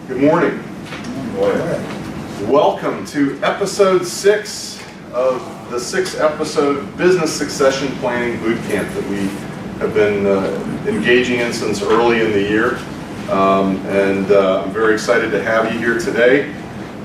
Good morning. Welcome to episode 6 of the 6-episode Business Succession Planning Bootcamp that we have been engaging in since early in the year. I'm very excited to have you here today.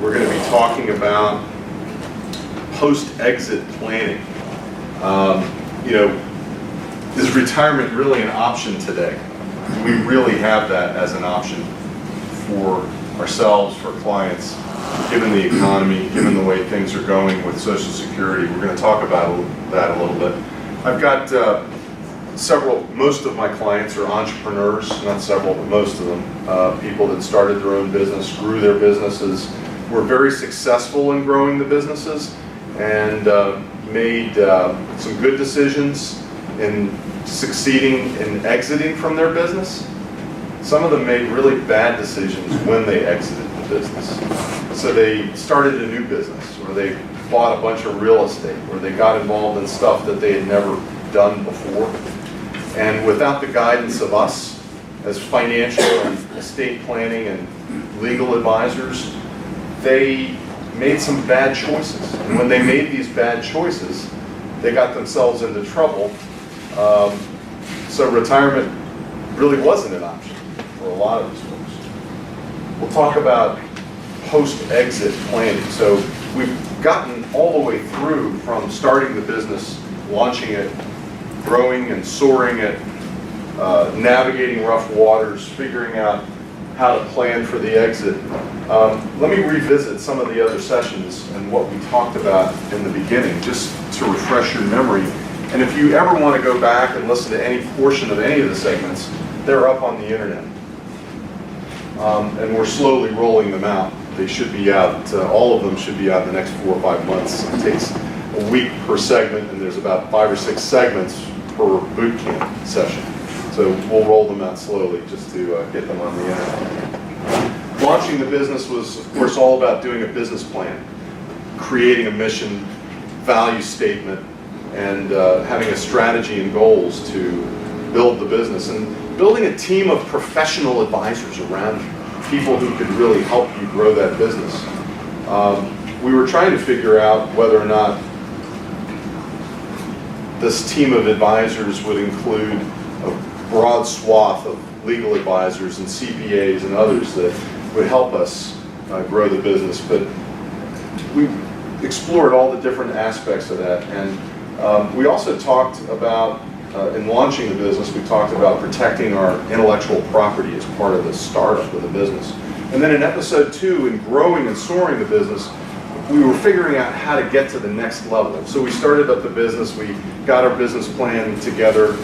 We're going to be talking about post-exit planning. Is retirement really an option today? Do we really have that as an option for ourselves, for clients, given the economy, given the way things are going with Social Security? We're going to talk about that a little bit. I've got most of my clients are entrepreneurs, not several, but most of them, people that started their own business, grew their businesses, were very successful in growing the businesses, and made some good decisions in succeeding in exiting from their business. Some of them made really bad decisions when they exited the business. So they started a new business, or they bought a bunch of real estate, or they got involved in stuff that they had never done before. And without the guidance of us as financial and estate planning and legal advisors, they made some bad choices. And when they made these bad choices, they got themselves into trouble. So retirement really wasn't an option for a lot of these folks. We'll talk about post-exit planning. So we've gotten all the way through from starting the business, launching it, growing and soaring it, navigating rough waters, figuring out how to plan for the exit. Let me revisit some of the other sessions and what we talked about in the beginning, just to refresh your memory. And if you ever want to go back and listen to any portion of any of the segments, they're up on the internet. And we're slowly rolling them out. They should be out, all of them should be out in the next 4 or 5 months. It takes a week per segment, and there's about 5 or 6 segments per bootcamp session. So we'll roll them out slowly just to get them on the internet. Launching the business was, of course, all about doing a business plan, creating a mission, value statement, and having a strategy and goals to build the business, and building a team of professional advisors around you, people who could really help you grow that business. We were trying to figure out whether or not this team of advisors would include a broad swath of legal advisors and CPAs and others that would help us grow the business. But we explored all the different aspects of that, and we also talked about, in launching the business, we talked about protecting our intellectual property as part of the startup of the business. And then in episode 2, in growing and soaring the business, we were figuring out how to get to the next level. So we started up the business, we got our business plan together.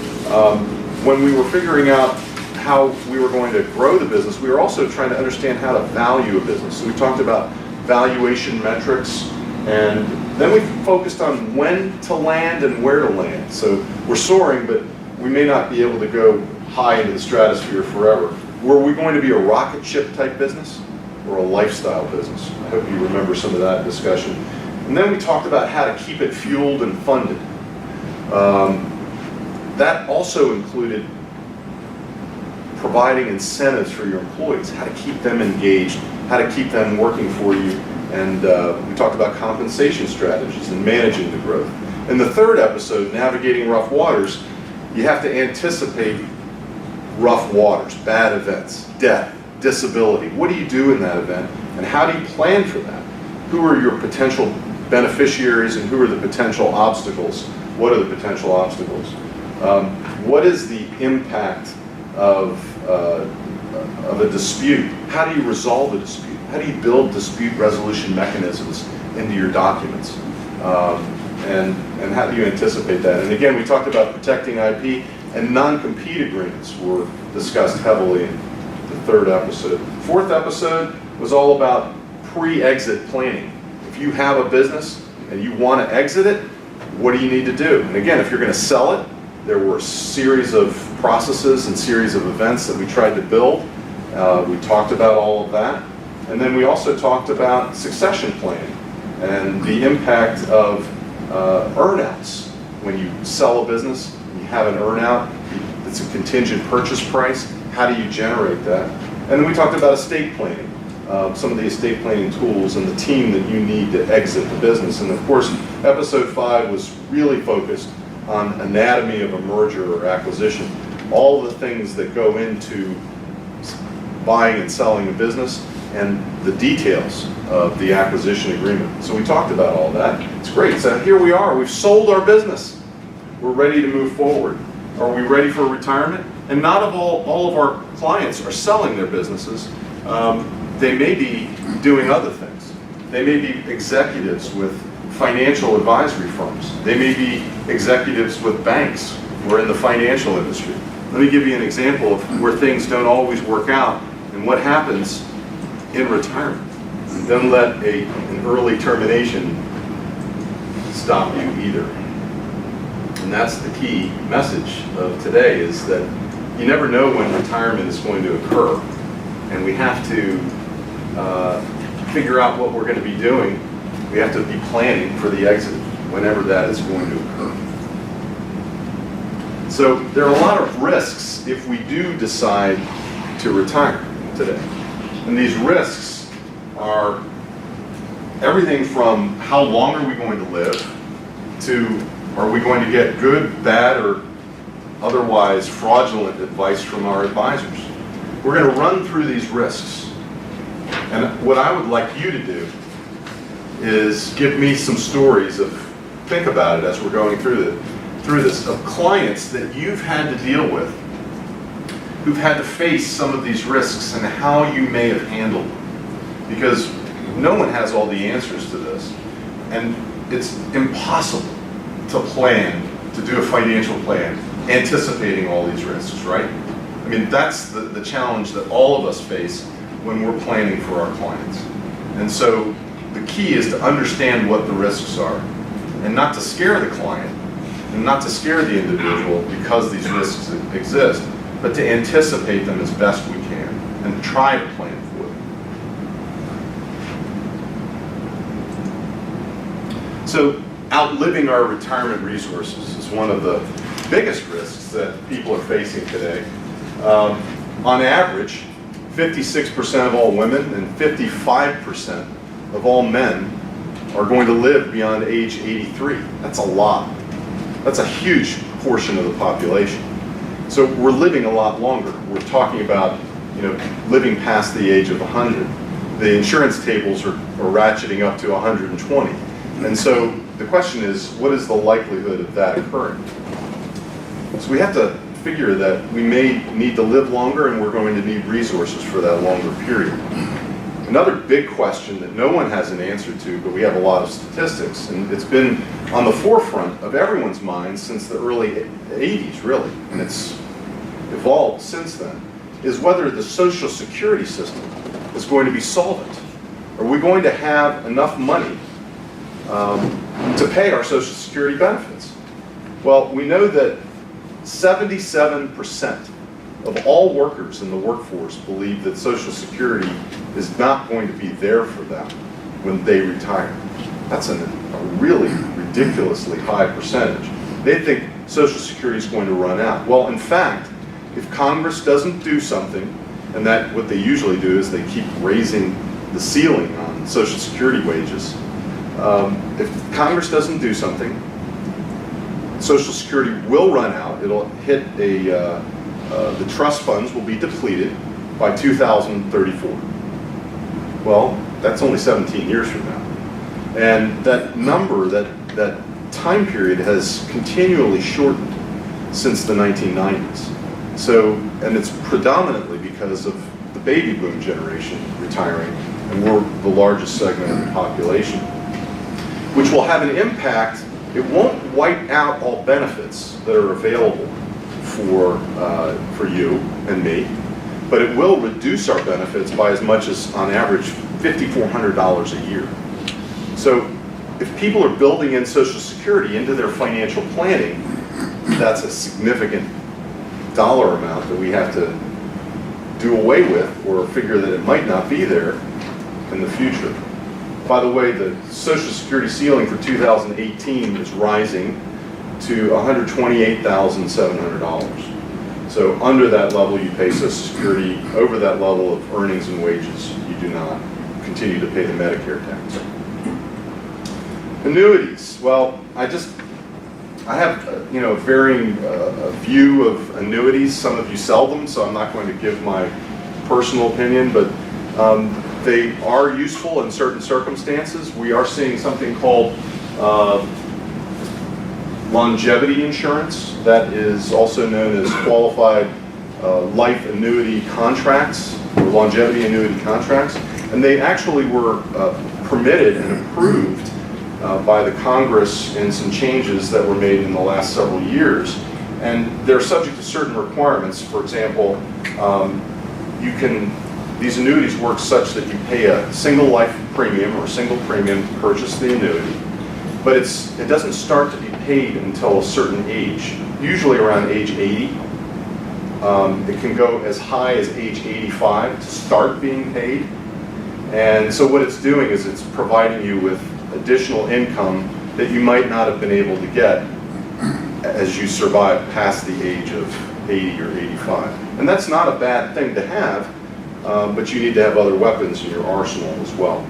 When we were figuring out how we were going to grow the business, we were also trying to understand how to value a business. So we talked about valuation metrics, and then we focused on when to land and where to land. So we're soaring, but we may not be able to go high into the stratosphere forever. Were we going to be a rocket ship type business or a lifestyle business? I hope you remember some of that discussion. And then we talked about how to keep it fueled and funded. That also included providing incentives for your employees, how to keep them engaged, how to keep them working for you. And we talked about compensation strategies and managing the growth. In the 3rd episode, Navigating Rough Waters, you have to anticipate rough waters, bad events, death, disability. What do you do in that event, and how do you plan for that? Who are your potential beneficiaries, and who are the potential obstacles? What are the potential obstacles? What is the impact of a dispute? How do you resolve a dispute? How do you build dispute resolution mechanisms into your documents? And how do you anticipate that? And again, we talked about protecting IP, and non-compete agreements were discussed heavily in the 3rd episode. 4th episode was all about pre-exit planning. If you have a business and you want to exit it, what do you need to do? And again, if you're going to sell it, there were a series of processes and series of events that we tried to build. We talked about all of that. And then we also talked about succession planning and the impact of earnouts. When you sell a business, you have an earnout, it's a contingent purchase price. How do you generate that? And then we talked about estate planning. some of the estate planning tools and the team that you need to exit the business. And of course, episode 5 was really focused on anatomy of a merger or acquisition, all the things that go into buying and selling a business and the details of the acquisition agreement. So we talked about all that. It's great. So here we are. We've sold our business. We're ready to move forward. Are we ready for retirement? And not all of our clients are selling their businesses. They may be doing other things. They may be executives with financial advisory firms. They may be executives with banks or in the financial industry. Let me give you an example of where things don't always work out and what happens in retirement. Don't let an early termination stop you either. And that's the key message of today, is that you never know when retirement is going to occur. And we have to figure out what we're going to be doing. We have to be planning for the exit whenever that is going to occur. So there are a lot of risks if we do decide to retire today. And these risks are everything from how long are we going to live to are we going to get good, bad, or otherwise fraudulent advice from our advisors. We're going to run through these risks. And what I would like you to do is give me some stories think about it as we're going through this, of clients that you've had to deal with, who've had to face some of these risks and how you may have handled them. Because no one has all the answers to this. And it's impossible to plan, to do a financial plan, anticipating all these risks, right? I mean, that's the challenge that all of us face when we're planning for our clients. And so the key is to understand what the risks are and not to scare the client and not to scare the individual because these risks exist, but to anticipate them as best we can and try to plan for them. So outliving our retirement resources is one of the biggest risks that people are facing today. On average, 56% of all women and 55% of all men are going to live beyond age 83. That's a lot. That's a huge portion of the population. So we're living a lot longer. We're talking about, living past the age of 100. The insurance tables are ratcheting up to 120. And so the question is, what is the likelihood of that occurring? So we have to figure that we may need to live longer and we're going to need resources for that longer period. Another big question that no one has an answer to, but we have a lot of statistics, and it's been on the forefront of everyone's minds since the early 80s, really, and it's evolved since then, is whether the Social Security system is going to be solvent. Are we going to have enough money to pay our Social Security benefits? Well, we know that 77% of all workers in the workforce believe that Social Security is not going to be there for them when they retire. That's a really ridiculously high percentage. They think Social Security is going to run out. Well, in fact, if Congress doesn't do something, and that what they usually do is they keep raising the ceiling on Social Security wages. If Congress doesn't do something, Social Security will run out. It'll hit the trust funds will be depleted by 2034. Well, that's only 17 years from now. And that number, that time period has continually shortened since the 1990s. So, and it's predominantly because of the baby boom generation retiring, and we're the largest segment of the population, which will have an impact. It won't wipe out all benefits that are available for you and me, but it will reduce our benefits by as much as, on average, $5,400 a year. So if people are building in Social Security into their financial planning, that's a significant dollar amount that we have to do away with or figure that it might not be there in the future. By the way, the Social Security ceiling for 2018 is rising to $128,700. So under that level, you pay Social Security. Over that level of earnings and wages, you do not continue to pay the Medicare tax. Annuities. Well, I have a varying view of annuities. Some of you sell them, so I'm not going to give my personal opinion, but they are useful in certain circumstances. We are seeing something called longevity insurance, that is also known as qualified life annuity contracts, or longevity annuity contracts, and they actually were permitted and approved by the Congress in some changes that were made in the last several years. And they're subject to certain requirements. For example, these annuities work such that you pay a single life premium or single premium to purchase the annuity, but it doesn't start to be paid until a certain age, usually around age 80. It can go as high as age 85 to start being paid. And so what it's doing is it's providing you with additional income that you might not have been able to get as you survive past the age of 80 or 85. And that's not a bad thing to have, but you need to have other weapons in your arsenal as well.